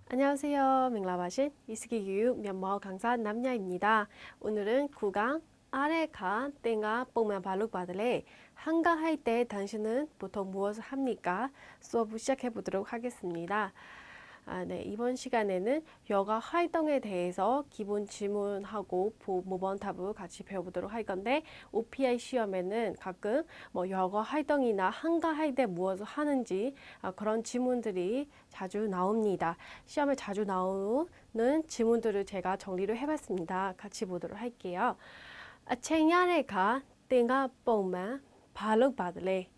안녕하세요. 밍라바신 이스기 교육 면모 강사 남야입니다. 오늘은 구강 아래가 땡가 뽕만 발로 받을래 한가할 때 당신은 보통 무엇을 합니까? 수업을 시작해 보도록 하겠습니다. 네, 이번 시간에는 여가 활동에 대해서 기본 질문하고 모범 답을 같이 배워보도록 할 건데 OPI 시험에는 가끔 여가 활동이나 한가할 때 무엇을 하는지 그런 질문들이 자주 나옵니다. 시험에 자주 나오는 질문들을 제가 정리를 해봤습니다. 같이 보도록 할게요. 챙야래가 땡가 뽕만 발로 받을래.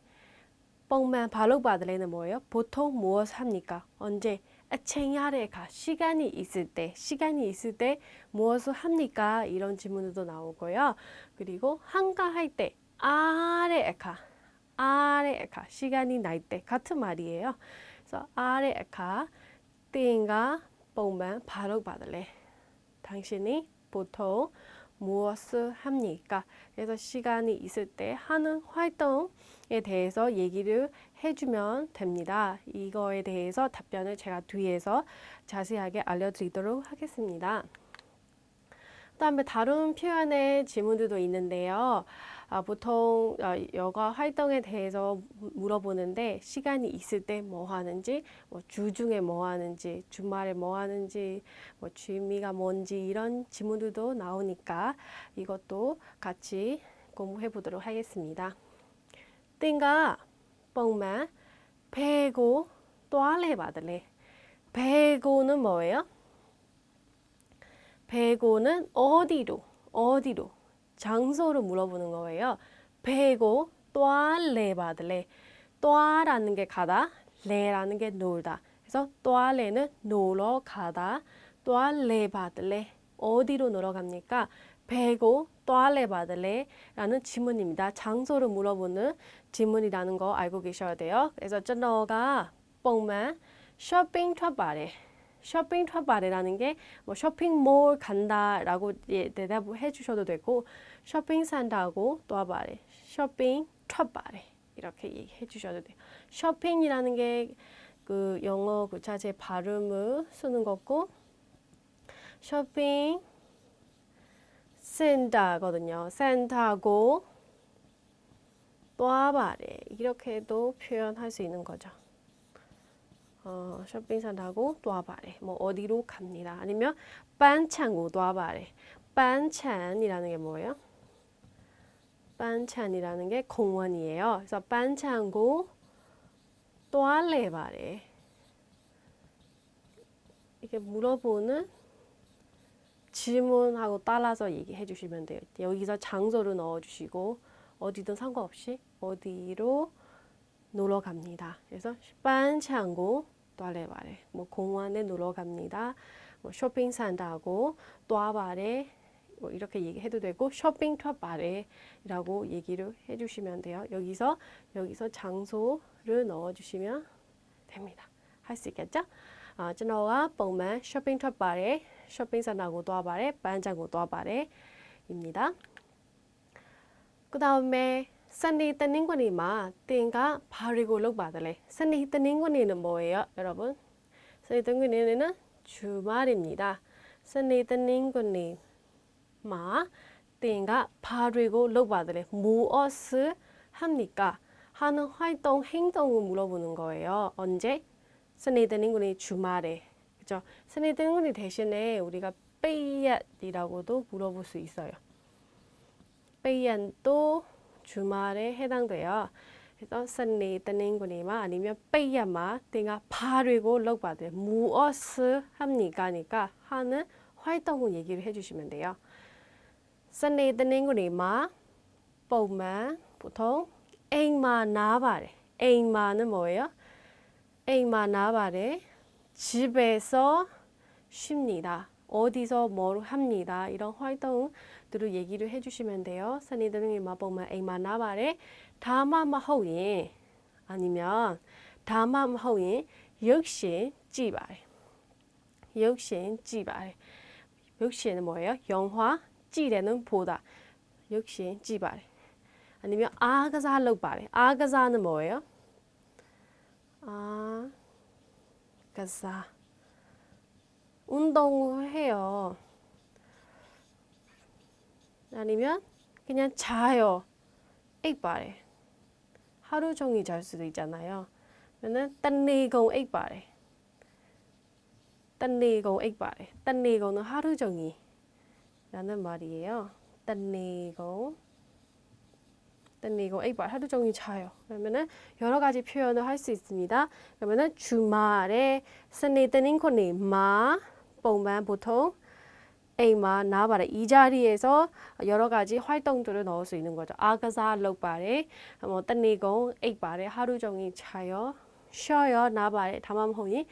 뽕만 발로 받을래는 뭐예요? 보통 무엇을 합니까? 언제? 챙야래가 시간이 있을 때 무엇을 합니까? 이런 질문도 나오고요. 그리고 한가할 때 아래에가 시간이 날 때 같은 말이에요. 그래서 아래에가 띵가 뽕만 바로 받을래. 당신이 보통 무엇을 합니까? 그래서 시간이 있을 때 하는 활동에 대해서 얘기를 해주면 됩니다. 이거에 대해서 답변을 제가 뒤에서 자세하게 알려드리도록 하겠습니다. 그다음에 다른 표현의 질문들도 있는데요. 보통 여가 활동에 대해서 물어보는데 시간이 있을 때 뭐 하는지, 주중에 뭐 하는지, 주말에 뭐 하는지, 취미가 뭔지 이런 질문들도 나오니까 이것도 같이 공부해 보도록 하겠습니다. 띵가 뻥만 배고 또할래 받을래. 배고는 뭐예요? 배고는 어디로 장소를 물어보는 거예요. 배고 또할래 받을래. 또라는 게 가다, 레라는 게 놀다. 그래서 또할래는 놀러 가다, 또할래 받을래. 어디로 놀러 갑니까? 배고 또할래 받을래 라는 질문입니다. 장소를 물어보는 질문이라는 거 알고 계셔야 돼요. 그래서 저너가 뽕만 쇼핑 ထွက်ပါတယ်. 쇼핑 ထွက်ပါတယ်라는 게 쇼핑몰 간다라고 대답해 주셔도 되고 쇼핑 산다고 또와바래. 쇼핑 ထွက်ပါတယ်. 이렇게 얘기해 주셔도 돼요. 쇼핑이라는 게 그 영어 그 자체 발음을 쓰는 거고 쇼핑 센터거든요. 센터고 또와바래. 이렇게도 표현할 수 있는 거죠. 쇼핑 산다고 또와바래. 어디로 갑니다. 아니면 반찬고 또와바래. 반찬이라는 게 뭐예요? 반찬이라는 게 공원이에요. 그래서 반찬고 또할래 바래. 이게 물어보는 질문하고 따라서 얘기해 주시면 돼요. 여기서 장소를 넣어 주시고 어디든 상관없이 어디로 놀러 갑니다. 그래서 반찬고 또할래 바래. 공원에 놀러 갑니다. 쇼핑 산다고 또와바래. 이렇게 얘기해도 되고 쇼핑 ထွက်ပါတယ်라고 얘기를 해주시면 돼요. 여기서 장소를 넣어주시면 됩니다. 할 수 있겠죠? 저와 뽕만 쇼핑 ထွက်ပါတယ်, 쇼핑 산다고 또와바래, 반장고 또와바래입니다. 그 다음에 Sunday 땡닝거니마 땡가 바리고 룩바들래. Sunday 땡닝거니는 뭐예요, 여러분? Sunday 땡닝거니는 주말입니다. Sunday 땡닝거니 땡가 바르고 룩바들래. 무엇을 합니까? 하는 활동, 행동을 물어보는 거예요. 언제? 스네이드닝군이 주말에. 그죠? 스네이드닝군이 대신에 우리가 빼얏이라고도 물어볼 수 있어요. 빼얏도 주말에 해당돼요. 그래서 스네이드닝군이마 아니면 빼얏마 땡가 바르고 룩바들래. 무엇을 합니까? 하니까 하는 활동을 얘기를 해주시면 돼요. Sunday 땡닝구리마 뽕만 보통 앵마 나바래. 앵마는 뭐예요? 앵마 나바래. 집에서 쉽니다. 어디서 뭘 합니다. 이런 활동들을 얘기를 해주시면 돼요. Sunday 땡닝구리마 뽕만 앵마 나바래. 다마마호인 아니면 다마마호인 역시 찌바래. 역시 찌바래. 역시는 뭐예요? 영화 찌레는 보다. 역시 찌바래. 아니면 아가사 하려고 바래. 아가사는 뭐예요? 아가사. 운동해요. 아니면 그냥 자요. 액바래. 하루 종일 잘 수도 있잖아요. 그러면은 딴니고 액바래. 딴니고 액바래. 딴니고는 하루 종일 라는 말이에요. 딴니고 액바래. 하루 종일 자요. 그러면은 여러 가지 표현을 할 수 있습니다. 그러면은 주말에 스니드닝코니 마 뽕만 보통 에이마 나바래. 이 자리에서 여러 가지 활동들을 넣을 수 있는 거죠. 아가사 록바래, 뭐 딴니고 액바래. 하루 종일 자요. 쉬어요. 나바래. 담암홍이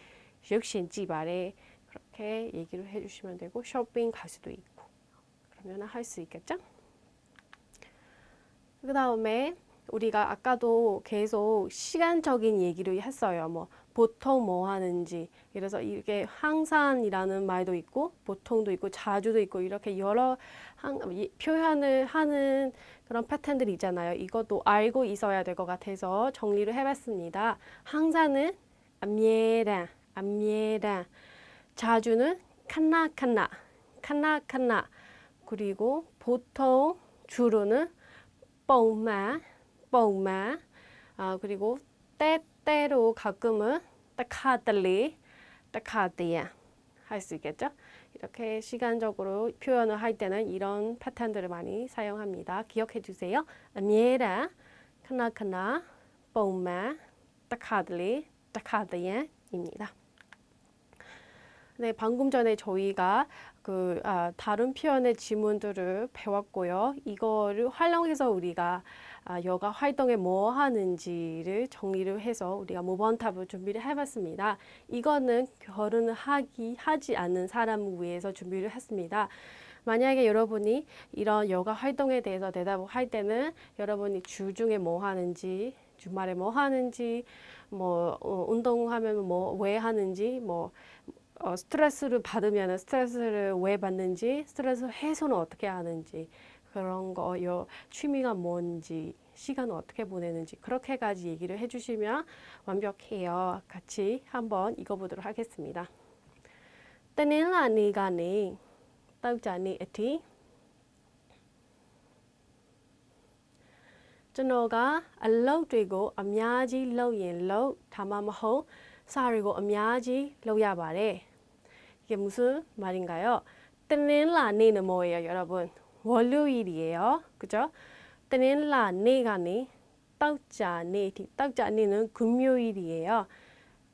육신지바래. 그렇게 얘기를 해주시면 되고 쇼핑 갈 수도 있고 그러면 할 수 있겠죠? 그 다음에 우리가 아까도 계속 시간적인 얘기를 했어요. 뭐 보통 뭐 하는지. 그래서 이게 항상이라는 말도 있고 보통도 있고 자주도 있고 이렇게 여러 표현을 하는 그런 패턴들이 있잖아요. 이것도 알고 있어야 될 것 같아서 정리를 해봤습니다. 항상은 암예라, 암예라. 자주는 칸나, 칸나. 그리고 보통 주로는 뽕마. 그리고 때때로 가끔은 따카들리야 할 수 있겠죠? 이렇게 시간적으로 표현을 할 때는 이런 패턴들을 많이 사용합니다. 기억해 주세요. 아니라 카나 뽕마 따카들리야입니다. 네, 방금 전에 저희가 다른 표현의 지문들을 배웠고요. 이거를 활용해서 우리가 여가 활동에 뭐 하는지를 정리를 해서 우리가 모범답을 준비를 해봤습니다. 이거는 결혼을 하지 않는 사람을 위해서 준비를 했습니다. 만약에 여러분이 이런 여가 활동에 대해서 대답을 할 때는 여러분이 주중에 뭐 하는지, 주말에 뭐 하는지, 운동하면 왜 하는지, 스트레스를 받으면 스트레스를 왜 받는지, 스트레스 해소는 어떻게 하는지, 그런 거, 취미가 뭔지, 시간을 어떻게 보내는지, 그렇게까지 얘기를 해주시면 완벽해요. 같이 한번 읽어보도록 하겠습니다. 떼닐라니가니, 떡자니 에티. ကျွန်တော်ကအလုပ်တွေကိုအများကြီးလုပ်ရင်လုပ်ဒါမှမဟုတ်စာတွေကိုအများကြီးလုပ်ရပါတယ်။ 이게 무슨 말인가요? 떼닐라니는 뭐예요, 여러분? 월요일이에요. 그죠? 떼닐라니가니 떡자니, 떡자니는 금요일이에요.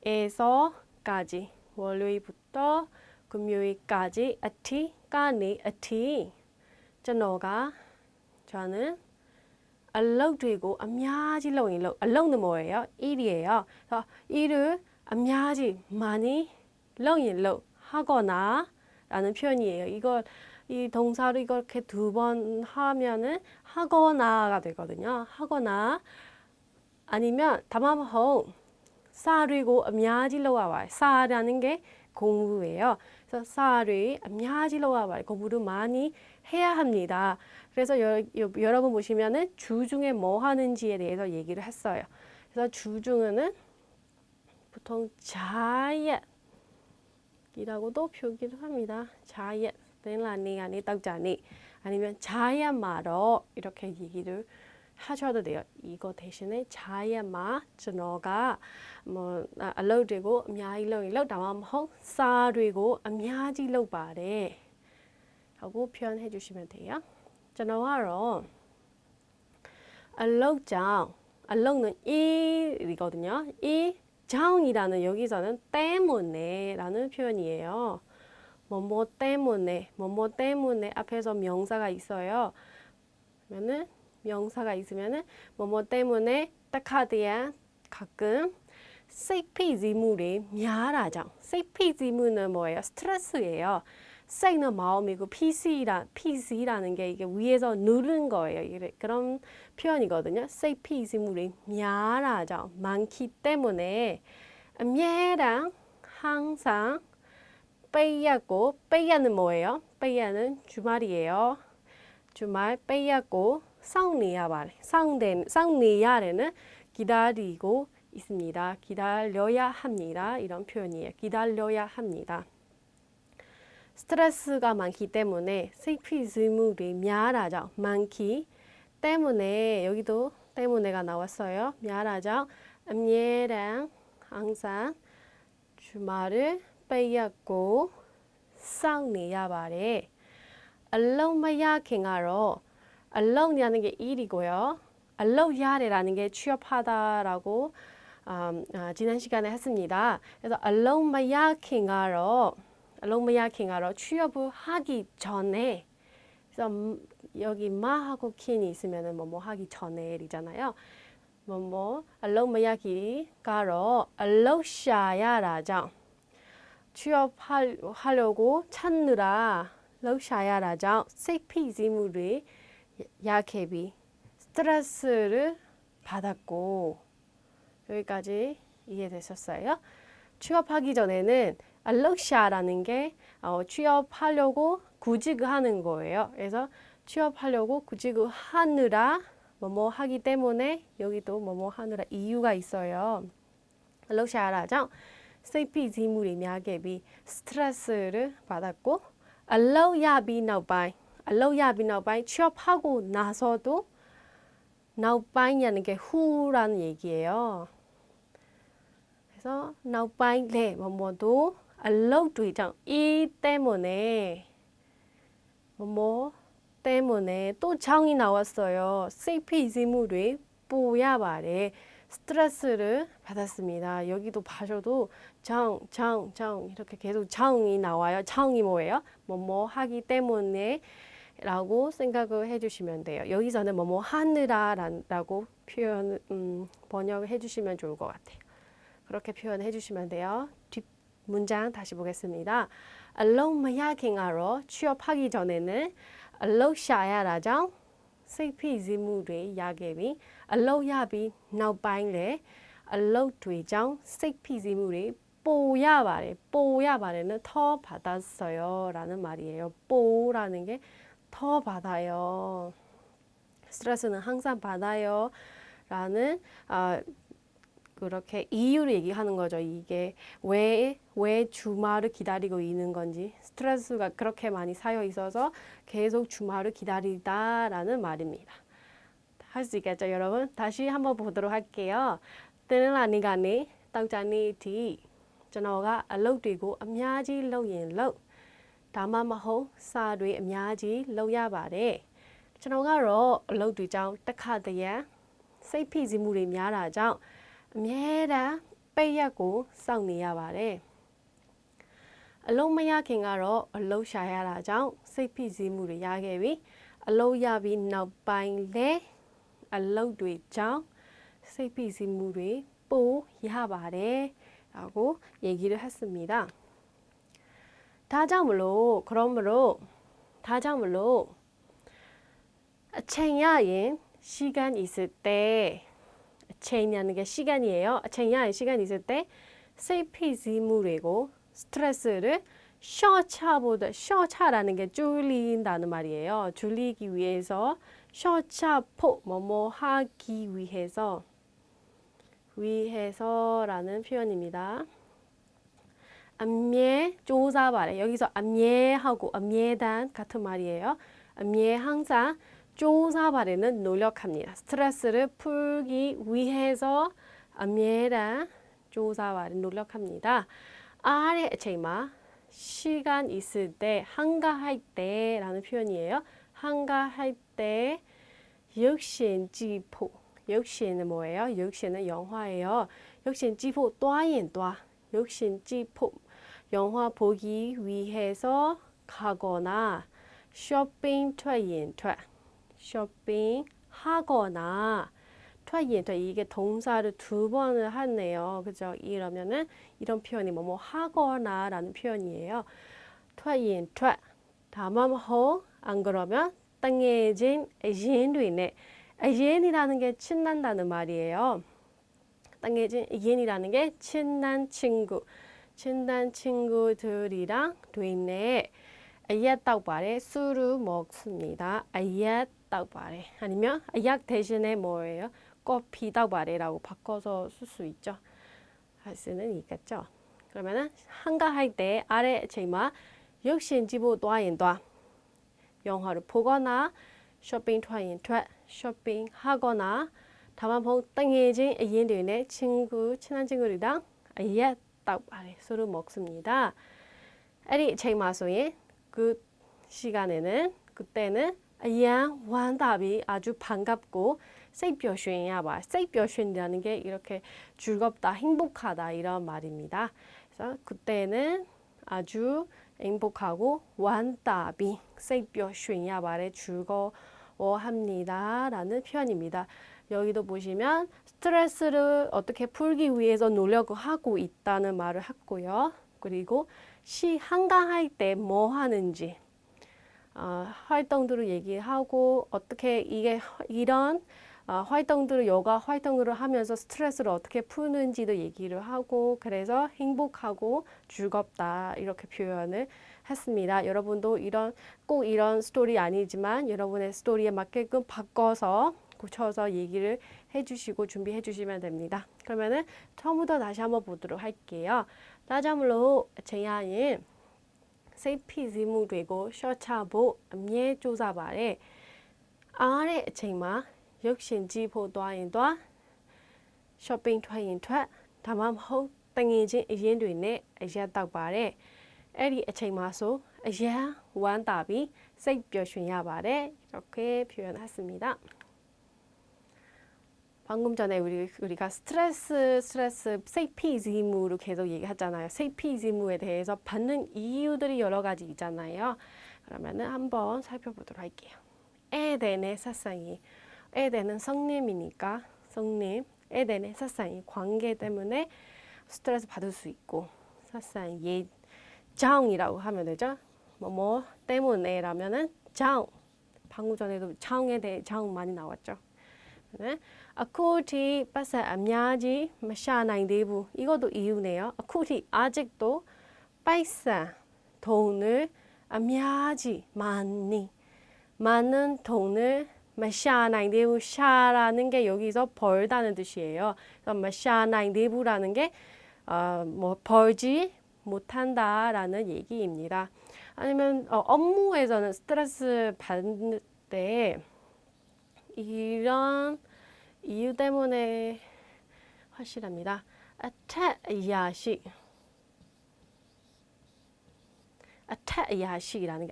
에서까지 월요일부터 금요일까지 아티까니 아티. 저는 알록되고 암야지 렁일록 알록는 뭐예요? 일이에요. 그래서 일을 암야지 많이 렁일록 하거나 라는 표현이에요. 이 동사를 이렇게 두 번 하면은 하거나가 되거든요. 하거나 아니면 담아보 사르고 암야지 렁아와 사라는 게 공부예요. 그래서 사르 암야지 렁아와 공부를 많이 해야 합니다. 그래서 여러분 보시면은 주중에 뭐 하는지에 대해서 얘기를 했어요. 그래서 주중에는 보통 자얏이라고도 표기를 합니다. 자얏, 땡라니 떡자니 아니면 자얏마러 이렇게 얘기를 하셔도 돼요. 이거 대신에 자얏마 저너가 알로되고 암야일로 담아먹 사르고 암야지로 바래 하고 표현해 주시면 돼요. 저너하러 알록장 알록는 이거든요. 이 장이라는 여기서는 때문에 라는 표현이에요. 뭐뭐 때문에 앞에서 명사가 있어요. 그러면은 명사가 있으면은 뭐뭐 때문에 딱하드야 가끔 세이피지물이 야라장 세이피지물은 뭐예요? 스트레스예요. 세이는 마음이고 PC라는 게 이게 위에서 누른 거예요. 그런 표현이거든요. 세이피지물이 야라죠. 많기 때문에 얘랑 항상 빼야고 빼야는 뭐예요? 빼야는 주말이에요. 주말 빼야고 상니야래는 기다리고 있습니다. 기다려야 합니다. 이런 표현이에요. 기다려야 합니다. 스트레스가 많기 때문에 세피즈물이 များ하죠. 많기 때문에 여기도 때문에가 나왔어요. များ하죠. အမြဲတမ်း 항상 주말을 빼앗고 싸우내야 말해. 알롱마야 갱하러 알롱이라는 게 일이고요. 알롱야래라는 게 취업하다라고 지난 시간에 했습니다. 그래서 알롱마야 갱하러 취업을 하기 전에 그래서 여기 마하고 킨이 있으면은 뭐 하기 전에이잖아요. 알롱마야기 가러 알롱샤야라죠. 취업하려고 찾느라 럭샤야라죠. 세피지물이 야케비 스트레스를 받았고 여기까지 이해되셨어요? 취업하기 전에는 알럭샤라는 게 취업하려고 구직하는 거예요. 그래서 취업하려고 구직하느라 뭐뭐 하기 때문에 여기도 뭐뭐 하느라 이유가 있어요. 알럭샤라죠. 세피지물이 야케비 스트레스를 받았고 알로야비 나우바이 취업하고 나서도 나우바이라는 게 후라는 얘기예요. 그래서 나우바이래 뭐뭐도 알로드이죠. 이 때문에 뭐뭐 때문에 또 장이 나왔어요. 세피지물이 뽀야 말에 스트레스를 받았습니다. 여기도 봐줘도 장 이렇게 계속 장이 나와요. 장이 뭐예요? 뭐뭐 하기 때문에 라고 생각을 해주시면 돼요. 여기서는 뭐뭐 하느라라고 번역해 주시면 좋을 것 같아요. 그렇게 표현해 주시면 돼요. 뒷 문장 다시 보겠습니다. 알롱마야킹하러 취업하기 전에는 알롱샤야라장 세피지물의 야개비 알로야비 나우바잉레 알로드이장 세피지물이 뽀야바레는 더 받았어요 라는 말이에요. 뽀라는 게 더 받아요. 스트레스는 항상 받아요 라는 그렇게 이유를 얘기하는 거죠. 이게 왜 주말을 기다리고 있는 건지 스트레스가 그렇게 많이 쌓여 있어서 계속 주말을 기다리다라는 말입니다. 할 수 있겠죠, 여러분? 다시 한번 보도록 할게요. 때는 아니가니 떡자니티 저너가 알록되고 암야지 럭인 럭 다마마호 사တွေ အများကြီးလောက်ရပါတယ်ကျွန်တော်ကတော့အလုပ်တွေကြောင့်တစ်ခါတည်းစိတ်ဖိစီးမှုတွေများတာကြောင့်အမြဲတမ်းပိတ်ရက်ကိုစောင့်နေရပါတယ်အလုံးမရခင်ကတော့အလုပ်ရှာရတာကြောင့်စိတ်ဖိစီးမှုတွေရခဲ့ပြီအလုပ်ရပြီးနောက်ပိုင်းလဲအလုပ်တွေကြောင့်စိတ်ဖိစီးမှုတွေပိုရပါတယ်라고 얘기를 했습니다. 그러므로 챙야인 시간 있을 때 챙이라는 게 시간이에요. 챙야인 시간 있을 때 세피지물이고 스트레스를 셔차라는 게 줄인다는 말이에요. 줄이기 위해서 셔차포 뭐뭐 하기 위해서라는 표현입니다. 암예 조사발에 여기서 암예하고 암예단 같은 말이에요. 암예 항상 조사발에는 노력합니다. 스트레스를 풀기 위해서 암예단 조사발에 노력합니다. 아래 제마 시간 있을 때 한가할 때라는 표현이에요. 한가할 때 역신지포 역시는 뭐예요? 역시는 영화예요. 역신지포 또아인또아 역신지포 영화 보기 위해서 가거나 쇼핑 퇴인퇴 쇼핑 하거나 퇴인퇴 이게 동사를 두 번을 하네요. 그죠? 이러면은 이런 표현이 뭐뭐 하거나라는 표현이에요. 퇴인퇴 다음호 안 그러면 땅해진 애인이네. 애인이라는 게 친난다는 말이에요. 땅해진 애인이라는 게 친난 친구들이랑 되네. 아약 떡발에 술을 먹습니다. 아약 떡발에 아니면 아약 대신에 뭐예요? 커피 떡발에라고 바꿔서 쓸 수 있죠. 할 수는 있겠죠. 그러면은 한가할 때 아래 제마 역신지보 또아인도 영화를 보거나 쇼핑 투아인 투아 쇼핑하거나 다만 땡해진 애인들의 친한 친구들이랑 딱 술을 먹습니다. 에리 책마소인 그 시간에는 그때는 완답이 아주 반갑고 세이뼈쉔이야봐. 세이뼈쉔이라는 게 이렇게 즐겁다, 행복하다 이런 말입니다. 그래서 그때는 아주 행복하고 완답이 세이뼈쉔이야봐를 즐거워합니다 라는 표현입니다. 여기도 보시면 스트레스를 어떻게 풀기 위해서 노력을 하고 있다는 말을 했고요. 그리고 한가할 때 뭐 하는지 활동들을 얘기하고 어떻게 이런 활동들을 요가 활동을 하면서 스트레스를 어떻게 푸는지도 얘기를 하고 그래서 행복하고 즐겁다 이렇게 표현을 했습니다. 여러분도 꼭 이런 스토리 아니지만 여러분의 스토리에 맞게끔 바꿔서 고쳐서 얘기를 해주시고 준비해 주시면 됩니다. 그러면은 처음부터 다시 한번 보도록 할게요. 따자물로 제야인 세이피지무 되고 셔차보 암예 조사발에 아래 책마 역신지 보도인도 쇼핑 투아인 투아 다만 호 땡이진 이엔되네 아시아딱발에 에리 책마소 아시아 완답이 세이뼈쉔야발에 이렇게 표현했습니다. 방금 전에 우리가 스트레스 세이피지무로 계속 얘기했잖아요. 세이피지무에 대해서 받는 이유들이 여러 가지 있잖아요. 그러면은 한번 살펴보도록 할게요. 에덴의 사상이 에덴은 성님이니까 성님 에덴의 사상이 관계 때문에 스트레스 받을 수 있고 사상 정이라고 하면 되죠. 뭐 때문에라면은 정 방금 전에도 정에 대해 정 많이 나왔죠. 네. 아쿠티 빠사 암야지 마샤나인데부 이것도 이유네요. 아쿠티 아직도 빠사 돈을 암야지 많은 돈을 마샤나인데부 샤라는 게 여기서 벌다는 뜻이에요. 그래서 마샤나인데부라는 게 뭐 벌지 못한다라는 얘기입니다. 아니면 업무에서는 스트레스 받을 때 이런 이유 때문에 확실합니다.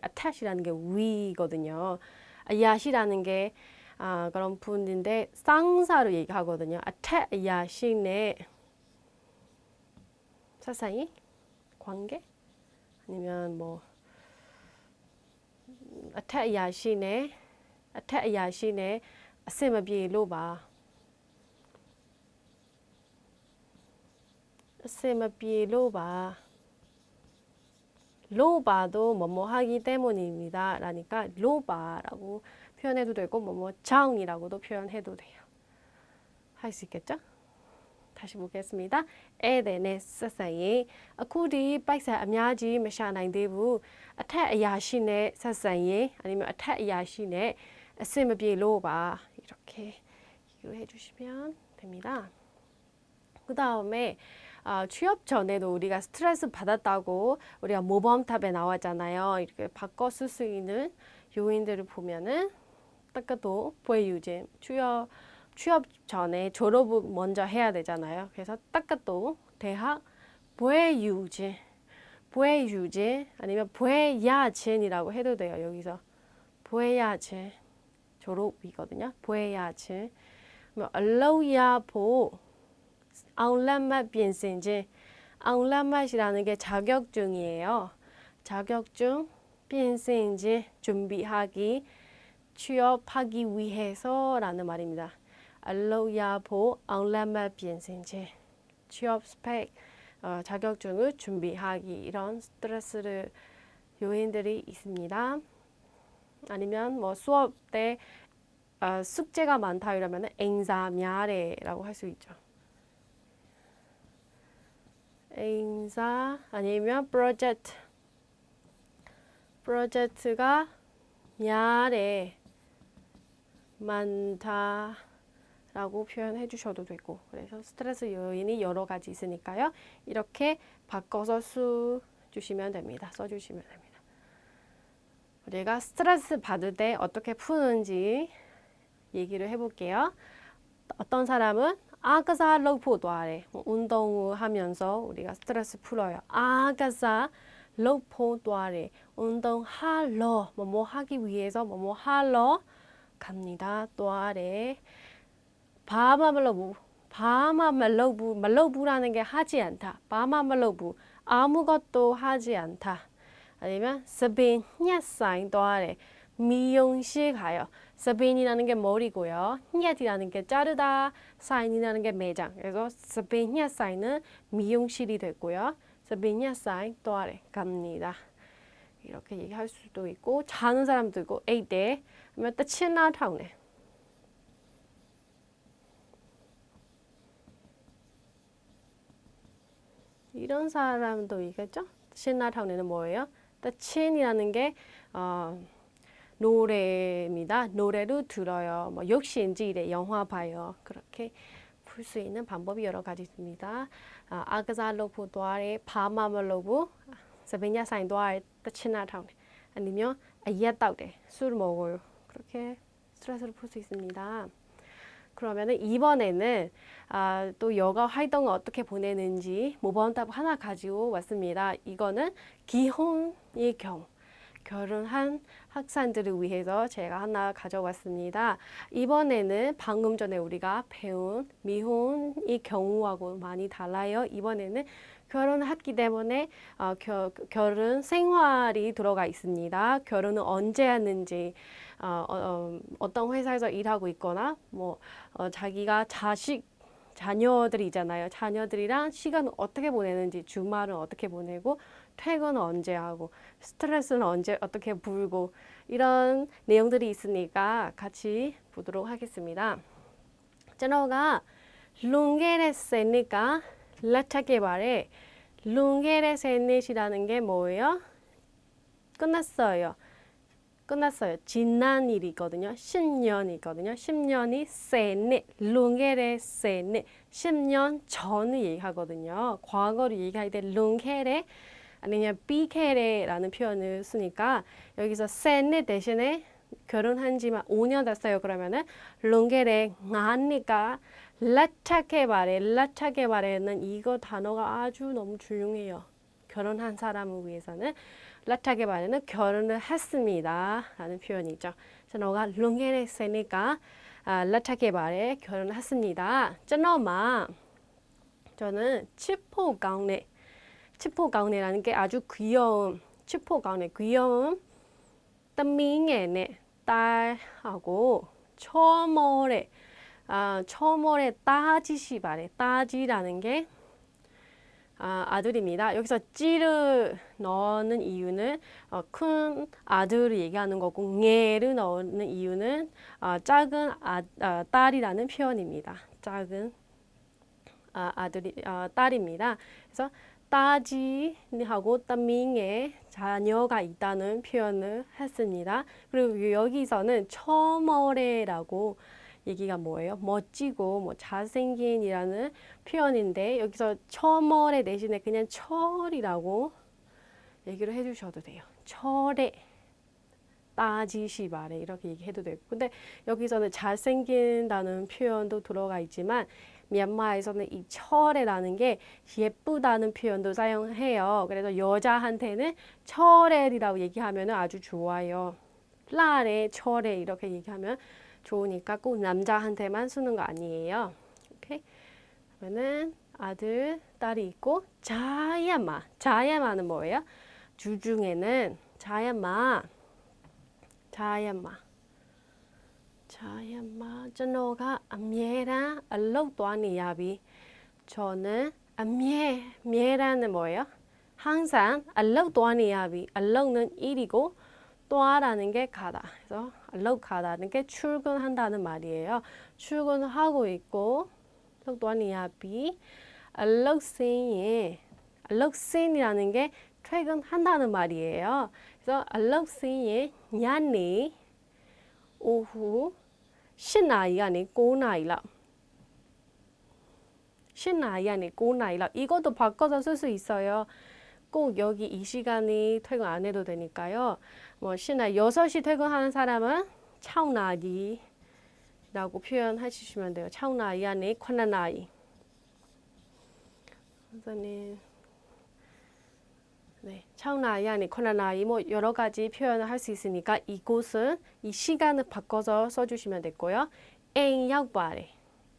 attach이라는 게 위거든요. 야시라는 게 그런 분인데 쌍사로 얘기하거든요. 야시네 사사이 관계 아니면 뭐 야시네 아세마비 로바 아세마비 로바도 뭐뭐 하기 때문입니다. 라니까 로바라고 표현해도 되고 뭐뭐 정이라고도 표현해도 돼요. 할 수 있겠죠? 다시 보겠습니다. 에덴의 사사이 아쿠디 빠이사 암야지 마샤나인데부 아타야시네 사사이 아니면 아타야시네 아세마비 로바 이렇게 얘기를 해주시면 됩니다. 그 다음에 취업 전에도 우리가 스트레스 받았다고 우리가 모범탑에 나왔잖아요. 이렇게 바꿔 쓸 수 있는 요인들을 보면은 딱또 부유진 취업 전에 졸업을 먼저 해야 되잖아요. 그래서 딱또 대학 부유진 아니면 부야진이라고 해도 돼요. 여기서 부야진 졸업이거든요. 부야진 얼로야보 아울란맛 비엔센지 아울란맛이라는 게 자격증이에요. 자격증 비엔센지 준비하기 취업하기 위해서라는 말입니다. 알로야보 아울란맛 비엔센지 취업 스펙 자격증을 준비하기 이런 스트레스를 요인들이 있습니다. 아니면 뭐 수업 때 숙제가 많다 이러면 앵사미아레라고 할 수 있죠. 앵사 아니면 프로젝트가 미아레 많다 라고 표현해 주셔도 되고 그래서 스트레스 요인이 여러 가지 있으니까요. 이렇게 바꿔서 써주시면 됩니다. 우리가 스트레스 받을 때 어떻게 푸는지 얘기를 해볼게요. 어떤 사람은 아가사 러프도 하래. 운동 후 하면서 우리가 스트레스 풀어요. 아가사 러프도 하래. 운동하러 뭐 하기 위해서 뭐 하러 갑니다. 또 하래. 바마말러부 말러부라는 게 하지 않다. 바마말러부 아무것도 하지 않다. 아니면 스빈야사인 또 하래. 미용실 가요. 스빈이라는 게 머리고요. 냐이라는 게 자르다, 사인이라는 게 매장. 그래서 스빈야사인은 미용실이 됐고요. 스빈야사인 또 아래 갑니다. 이렇게 얘기할 수도 있고 자는 사람도 있고 에이데 하면 또 친나타오네. 이런 사람도 있겠죠? 친나타오네는 뭐예요? 또 친이라는 게 노래입니다. 노래를 들어요. 뭐 역시인지 이래 영화 봐요. 그렇게 풀 수 있는 방법이 여러 가지 있습니다. 아그살로브 도아레 바마멀로브 세베냐 사인 도아레 치나타운 아니면 아이야따우레 술 먹어요. 그렇게 스트레스를 풀 수 있습니다. 그러면은 이번에는 또 여가 활동을 어떻게 보내는지 모범답 하나 가지고 왔습니다. 이거는 기혼의 경우. 결혼한 학생들을 위해서 제가 하나 가져왔습니다. 이번에는 방금 전에 우리가 배운 미혼의 경우하고 많이 달라요. 이번에는 결혼했기 때문에 결혼 생활이 들어가 있습니다. 결혼은 언제 하는지, 어떤 회사에서 일하고 있거나, 자기가 자녀들이 있잖아요. 자녀들이랑 시간을 어떻게 보내는지, 주말은 어떻게 보내고, 퇴근은 언제 하고, 스트레스는 언제 어떻게 풀고, 이런 내용들이 있으니까 같이 보도록 하겠습니다. 저너가 룽게레세니까 라차게 말해. 룽게레세넷이라는 게 뭐예요? 끝났어요. 지난 일이거든요. 10년이거든요. 10년이 세넷, 룽게레 세넷, 10년 전을 얘기하거든요. 과거를 얘기할 때 룽게레 아니면 비케레라는 표현을 쓰니까 여기서 세넷 대신에 결혼한 지만 5년 됐어요. 그러면은 룽게레 나니까 라차게 말에는 이거 단어가 아주 너무 중요해요. 결혼한 사람을 위해서는 라차게 말에는 결혼을 했습니다 라는 표현이죠. 저너가 룽게레 세니까 라차게 말에 결혼을 했습니다. 저는 치포가운네라는 게 아주 귀여운 치포가운네 귀여운 따밍에네 딸하고 초모레 따지시 말에 따지라는 게 아들입니다. 여기서 찌를 넣는 이유는 큰 아들을 얘기하는 거고 녜를 넣는 이유는 작은 딸이라는 표현입니다. 작은 딸입니다. 그래서 따지하고 따밍에 자녀가 있다는 표현을 했습니다. 그리고 여기서는 처머레라고 얘기가 뭐예요? 멋지고 잘생긴이라는 표현인데 여기서 처머레 대신에 그냥 철이라고 얘기를 해주셔도 돼요. 철에 따지시 말에 이렇게 얘기해도 되고 근데 여기서는 잘생긴다는 표현도 들어가 있지만 미얀마에서는 이 철에라는 게 예쁘다는 표현도 사용해요. 그래서 여자한테는 철에라고 얘기하면 아주 좋아요. 라레 철에 이렇게 얘기하면 좋으니까 꼭 남자한테만 쓰는 거 아니에요. 오케이? 그러면은 아들, 딸이 있고 자야마는 뭐예요? 주중에는 자야마 저너가 암예라 알록 또아니야비 저는 암예라는 뭐예요? 항상 알록 또아니야비 알록는 일이고 또아라는 게 가다. 그래서 알록 가다는 게 출근한다는 말이에요. 출근하고 있고 알록 또아니야비 알록센이라는 게 퇴근한다는 말이에요. 그래서 알록센이 냐니 오후 10나리ကနေ 9나리 လောက် 10나리ကနေ 9나리 လောက် 이것도 바꿔서 쓸 수 있어요. 꼭 여기 이 시간이 퇴근 안 해도 되니까요. 뭐 신나 6시 퇴근하는 사람은 차오나이라고 표현하시면 돼요. 차오나이 아니 콘나나이. 선생님. 네, 차오나이 아니 콘나나이 뭐 여러 가지 표현을 할 수 있으니까 이곳은 이 시간을 바꿔서 써주시면 됐고요. 엥 약발에.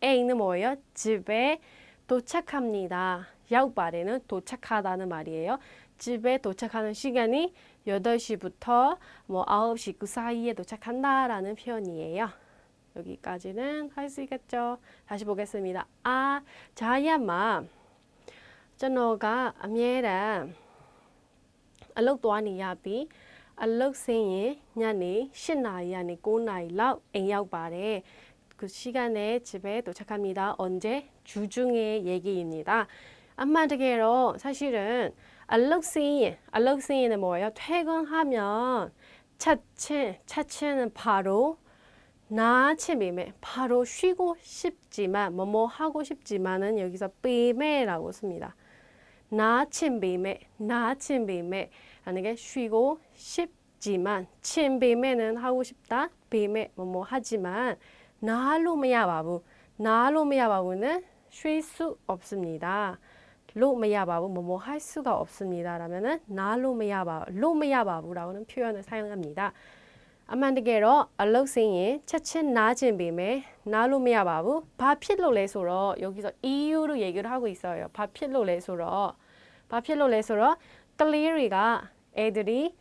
엥은 뭐예요? 집에 도착합니다. 약발에는 도착하다는 말이에요. 집에 도착하는 시간이 8시부터 뭐 9시 그 사이에 도착한다라는 표현이에요. 여기까지는 할 수 있겠죠? 다시 보겠습니다. 아, 자야마. 저너가 아미에랑 알록 도와니야비 알록 생일 냐니 10나이 아니 9나이 လောက် အိမ်ရောက်ပါတယ်. 그 시간에 집에 도착합니다. 언제? 주중의 얘기입니다. 안마드게로 사실은 알럭스인은 뭐예요? 퇴근하면 차체는 바로 나침비매 바로 쉬고 싶지만 뭐뭐 하고 싶지만은 여기서 비매라고 씁니다. 나침비매 라는 게 쉬고 싶지만 침비매는 하고 싶다. 비매 뭐뭐 하지만 나로메야바부는 쉴 수 없습니다. 로메야바부 뭐뭐 할 수가 없습니다. 라면은 로메야바부라는 표현을 사용합니다. 아만드게로 알록생이 차친 낮은 빔에 나로메야바부 바필로레소로 여기서 이유로 얘기를 하고 있어요. 바필로레소로 클리리가 애들이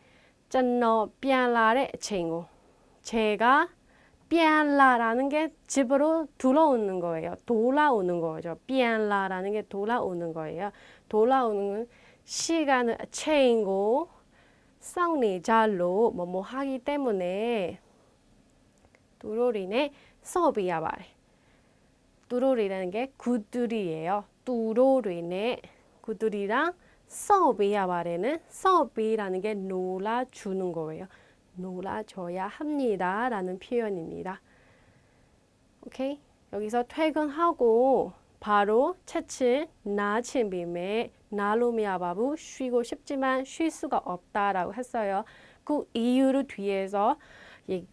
짠너 삐안라의 친구 제가 삐안라라는 게 집으로 돌아오는 거예요. 돌아오는 거죠. 삐안라라는 게 돌아오는 거예요. 돌아오는 시간을 체인고 쌍니잘로 뭐뭐 하기 때문에 뚜로리네 서비야 말해. 뚜로리라는 게 구두리예요. 뚜로리네 구두리랑 서비야 말에는 서비라는 게 놀아주는 거예요. 놀아줘야 합니다. 라는 표현입니다. 오케이? 여기서 퇴근하고 바로 채친 나침빔에 나로미아바부 쉬고 싶지만 쉴 수가 없다라고 했어요. 그 이유를 뒤에서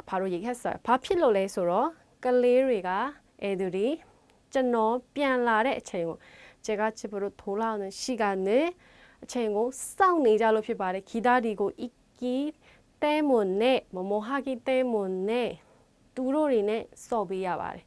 바로 얘기했어요. 바필로레소로 클리리가 애들이 쩌노 삐안라의 체인고 제가 집으로 돌아오는 시간을 체인고 쌍니자로 피바를 기다리고 있기 때문에 뭐뭐 하기 때문에 뚜로리네 서비야 말해.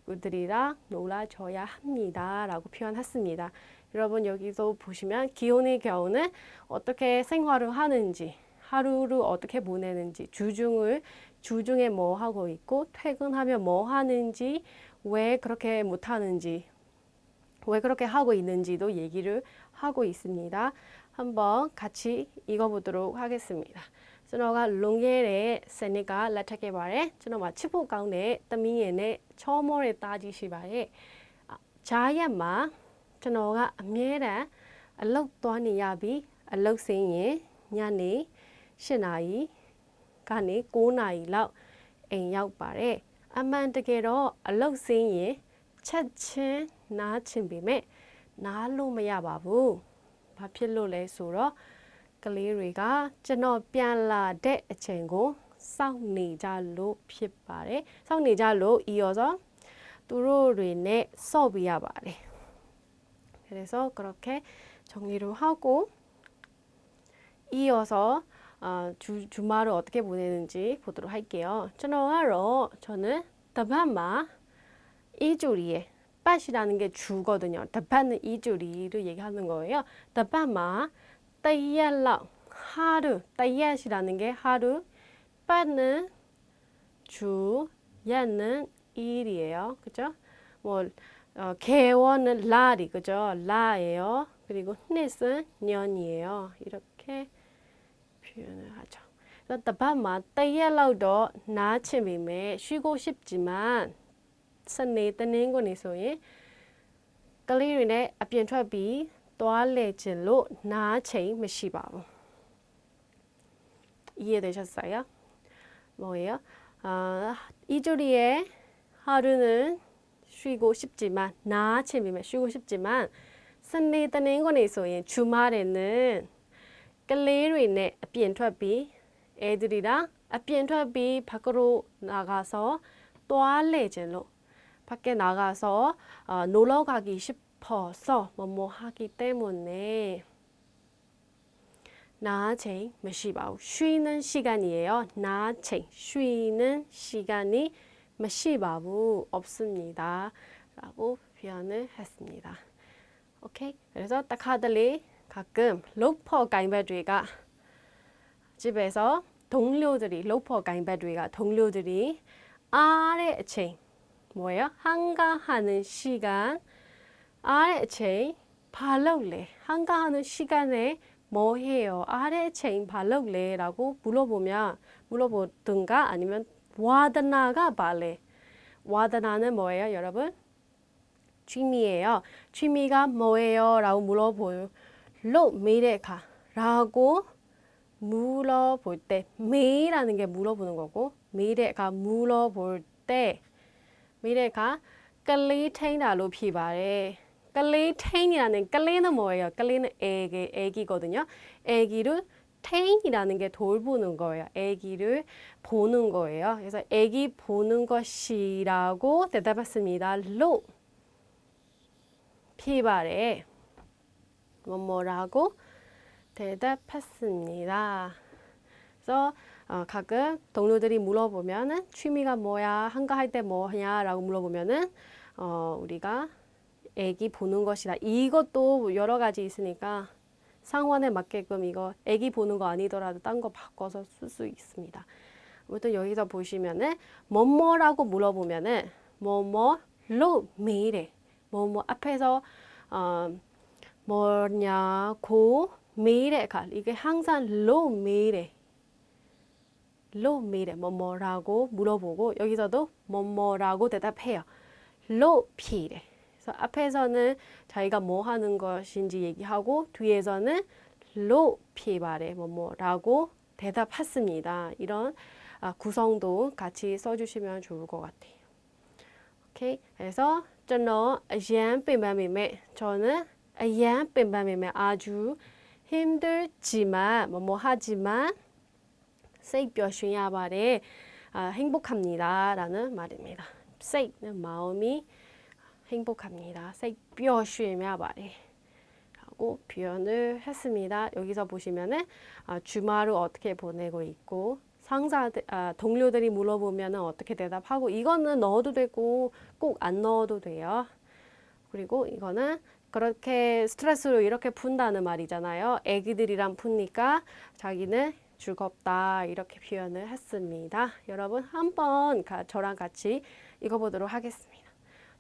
그들이랑 놀아줘야 합니다. 라고 표현했습니다. 여러분 여기서 보시면 기온의 겨우는 어떻게 생활을 하는지 하루를 어떻게 보내는지 주중에 뭐 하고 있고 퇴근하면 뭐 하는지 왜 그렇게 못하는지 왜 그렇게 하고 있는지도 얘기를 하고 있습니다. 한번 같이 읽어보도록 하겠습니다. ကျွန်တော်ကလွန်ခဲ့တဲ့စနစ်ကလက်ထပ်ခဲ့ပါတယ်ကျွန်တော်မှာချစ်ဖို့ကောင်းတဲ့သမီးငယ်နဲ့ချောမောတဲ့သားကြီးရှိပါတယ်ဂျာရက်မှာကျွန်တော်ကအမြဲတမ်းအလုပ်သွားနေရပြီးအလုပ်ဆင်းရင်ညနေ8နာရီကနေ9နာရီလောက်အိမ်ရောက်ပါတယ်အမှန်တကယ်တော့အလုပ်ဆင်းရင်ချက်ချင်းနားချင်ပေမဲ့နားလို့မရပါဘူးဘာဖြစ်လို့လဲဆိုတော့ကလေးတွေကကျွန်တော်ပြန်လာတဲ့အချိန်ကိုစောင့်နေကြလို့ဖြစ်ပါတယ်စောင့်နေကြလို့이어서သူတို့တွေနဲ့ဆော့ပြရပါတယ်그래서 그렇게 정리를 하고 이어서 주말을 어떻게 보내는지 보도록 할게요. 저는 답한마 이주리에 빠시라는 게 주거든요. 답하는 이주리를 얘기하는 거예요. 답한마 따이야라 하루 따이야시라는 게 하루 빠는 주 야는 일이에요. 그죠? 뭐 개원은 라리 그죠? 라예요. 그리고 넷은 년이에요. 이렇게 표현을 하죠. 답한마 따이야라도 나침이매 쉬고 싶지만 선내 뜨는 거니 소에 클리리네 앞편ထွက်ပြီး သွားလေခြင်းလို့နားချိန်မရှိပါဘူး 이해되셨어요? 뭐예요? 이주리의 하루는 쉬고 싶지만 나침이면 쉬고 싶지만 선내 뜨는 거니 소에 주말에는 클레르네 비엔트비 애들이랑 비엔트비 밖으로 나가서 또알레진로 밖에 나가서 놀러 가기 싶어서 뭐뭐 하기 때문에 나ချိန်မရှိပါဘူး 쉬는 시간이에요. 나ချိန်쉬는 시간이 မရှိပါဘူး 없습니다. 라고 표현을 했습니다. 오케이. 그래서 딱하들이 가끔 로퍼 가인배들이가 집에서 동료들이 로퍼 가인배들이가 동료들이 아래 ချိန်뭐예요? 한가하는 시간 아래 ချိန်발록래 한가하는 시간에 뭐 해요? 아래 ချိန်발록래 라고 물어보든가 아니면 와드나가 발래 와드나는 뭐예요 여러분? 취미예요. 취미가 뭐예요? 라고 물어볼 미래가 라고 물어볼 때 메이라는 게 물어보는 거고 미래가 물어볼 때 미래가 끌리테이나로 피바래 끌리테인이라는 끌리는 뭐예요? 끌리는 애기거든요. 애기를 테인이라는 게 돌보는 거예요. 애기를 보는 거예요. 그래서 애기 보는 것이라고 대답했습니다. 로 피바래 뭐라고 대답했습니다. 그래서 가끔 동료들이 물어보면은 취미가 뭐야, 한가할 때 뭐냐라고 물어보면은 우리가 애기 보는 것이다. 이것도 여러 가지 있으니까 상황에 맞게끔 이거 애기 보는 거 아니더라도 딴 거 바꿔서 쓸 수 있습니다. 아무튼 여기서 보시면은 뭐뭐라고 물어보면은 뭐뭐로 메일에 뭐뭐 앞에서 뭐냐고 메일에 가 이게 항상 로 메일에 뭐뭐라고 물어보고 여기서도 뭐뭐라고 대답해요. 로 피래. 그래서 앞에서는 자기가 뭐 하는 것인지 얘기하고 뒤에서는 로 피바래 뭐뭐라고 대답했습니다. 이런 구성도 같이 써주시면 좋을 것 같아요. 오케이. 그래서 저는 저는 아주 힘들지만 뭐뭐 하지만 세이뼈쉬야바래 행복합니다 라는 말입니다. 세이는 마음이 행복합니다. 세이뼈쉬야바래 라고 표현을 했습니다. 여기서 보시면은 주말을 어떻게 보내고 있고 동료들이 물어보면 어떻게 대답하고 이거는 넣어도 되고 꼭 안 넣어도 돼요. 그리고 이거는 그렇게 스트레스로 이렇게 푼다는 말이잖아요. 애기들이랑 푸니까 자기는 즐겁다 이렇게 표현을 했습니다. 여러분 한번 저랑 같이 읽어보도록 하겠습니다.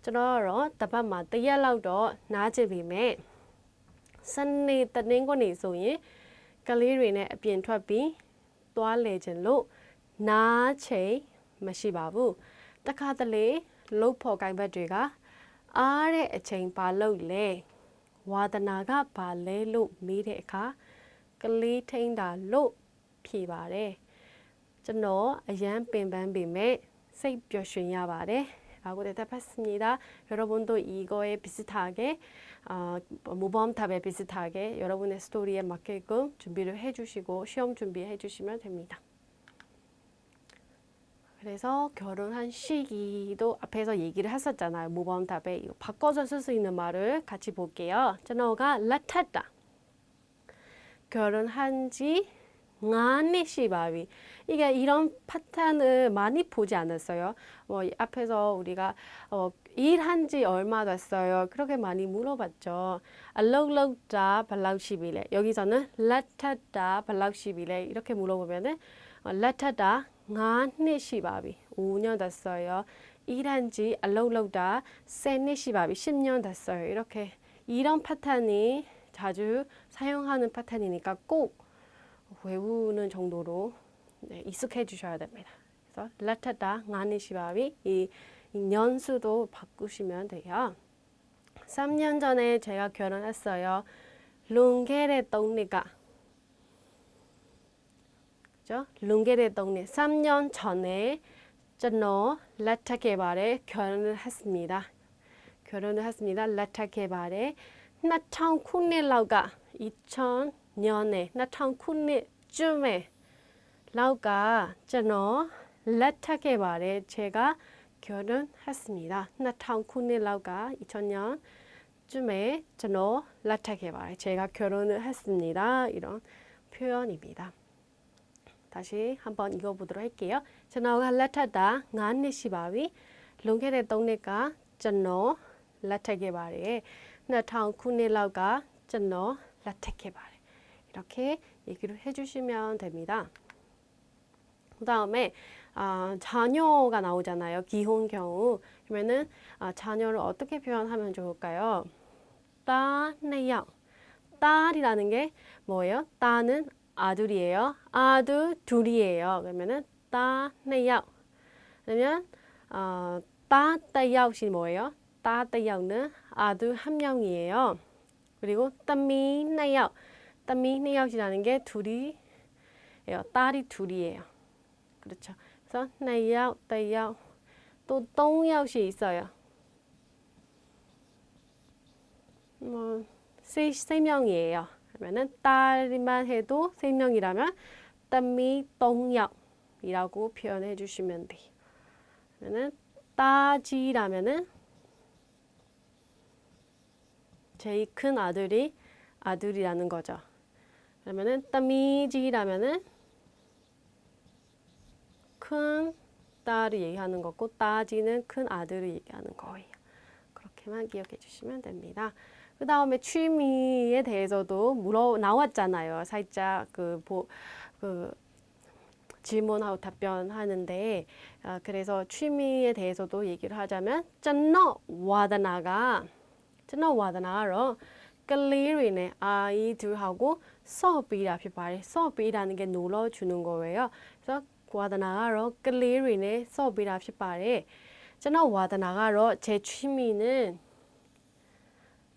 저는 답안만 떼야라도 나제비매 선네 떼는거니 소인 갈리리네အပြင် ထွက်ပြီး သွားလေခြင်းလို့နားချိန်မရှိပါဘူးတခါတလေလှုပ်ဖို့ကိုင်ဘက်တွေကအားတဲ့အချိန်ပါလို့လေဝါဒနာကပါလဲလို့မေးတဲ့အခါကလေးထိန်းတာလို့ဖြေပါတယ်ကျွန်တော်အရန်ပင်ပန်းပေမဲ့စိတ်ပျော်ရွှင်ရပါတယ်라고 대답했습니다. 여러분도 이거에 비슷하게 모범답에 비슷하게 여러분의 스토리에 맞게끔 준비를 해주시고 시험 준비해 주시면 됩니다. 그래서 결혼한 시기도 앞에서 얘기를 했었잖아요. 모범답에 이거 바꿔서 쓸 수 있는 말을 같이 볼게요. 전어가 라탔다. 결혼한 지 5년이 바위. 이게 이런 파탄을 많이 보지 않았어요. 뭐 앞에서 우리가 일한 지 얼마 됐어요. 그렇게 많이 물어봤죠. 알록록다 발락시비래. 여기서는 라타다 발락시비래. 이렇게 물어보면은 라타다 5년이 바위. 5년 됐어요. 일한 지 알록록다 3년이 바위. 10년 됐어요. 이렇게 이런 파탄이 자주 사용하는 파탄이니까 꼭 외우는 정도로 익숙해 주셔야 됩니다. 그래서 라타다 나니시바비 이 년수도 바꾸시면 돼요. 3년 전에 제가 결혼했어요. 룽게레 동네가 그죠? 룽게레 동네 3년 전에 저는 라타케바레 결혼을 했습니다. 라타케바레 나창 쿤넬라가 2000 년에 2009년쯤에 라우가 저너 let하게 말해 제가 결혼했습니다. 2009년 라우가 2000년쯤에 저너 let하게 말해 제가 결혼을 했습니다. 이런 표현입니다. 다시 한번 읽어보도록 할게요. 저너가 let하다 ng안니시바위 롱게레 동네가 저너 let하게 말해 2009년 라우가 저너 let하게 말해 이렇게 얘기를 해주시면 됩니다. 그 다음에 자녀가 나오잖아요. 기혼 경우. 그러면은 자녀를 어떻게 표현하면 좋을까요? 따네요. 딸이라는 게 뭐예요? 딸은 아들이에요. 아들 둘이에요. 그러면은 따네요. 그러면 따따야옥이 뭐예요? 따따야옥은 아들 한 명이에요. 그리고 따미네요. 따미네요이라는 게 둘이에요. 딸이 둘이에요. 그렇죠. 그래서 네요, 떼요. 또 똥야옥이 있어요. 세 명이에요. 그러면은 딸만 해도 세 명이라면 따미 똥야옥이라고 표현해 주시면 돼요. 그러면은 따지라면은 제일 큰 아들이 아들이라는 거죠. 그러면은 따미지라면은 큰 딸을 얘기하는 거고 따지는 큰 아들을 얘기하는 거예요. 그렇게만 기억해 주시면 됩니다. 그 다음에 취미에 대해서도 나왔잖아요. 살짝 그 질문하고 답변하는데 그래서 취미에 대해서도 얘기를 하자면 쩐너 와다나로 클리리네 아이들하고 수업이라 비발이 수업이라는 게 놀아주는 거예요. 그래서 와다나로 클리리네 수업이라 비발이 쩐너 와다나로 제 취미는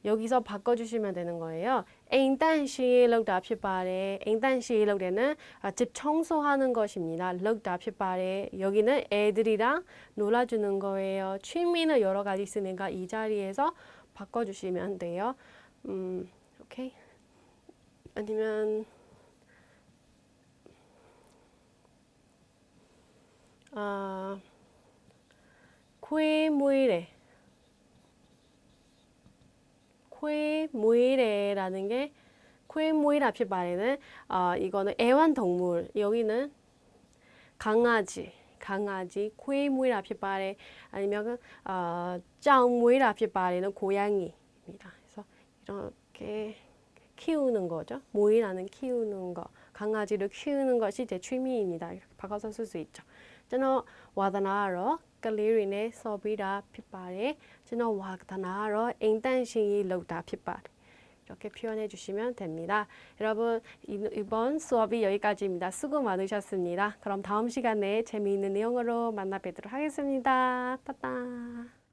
여기서 바꿔주시면 되는 거예요. 앵단시 럭다 피바레 앵단시 럭대는 집 청소하는 것입니다. 럭다 피바레 여기는 애들이랑 놀아주는 거예요. 취미는 여러 가지 있으니까 이 자리에서 바꿔주시면 돼요. 오케이. 아니면 코에모이레 코에모이레라는 게 코에모이레 앞에 말에는 이거는 애완동물 여기는 강아지 코에모이레 앞에 말에 아니면 짱모이레 앞에 말에는 고양이입니다. 그래서 이렇게 키우는 거죠. 모이라는 키우는 거 강아지를 키우는 것이 제 취미입니다. 이렇게 바꿔서 쓸 수 있죠. 저는 와다나로 클리리네 소비라 피파레 저는 와다나로 앵단싱이 럭다 피파레 이렇게 표현해 주시면 됩니다. 여러분 이번 수업이 여기까지입니다. 수고 많으셨습니다. 그럼 다음 시간에 재미있는 내용으로 만나 뵙도록 하겠습니다. 따따.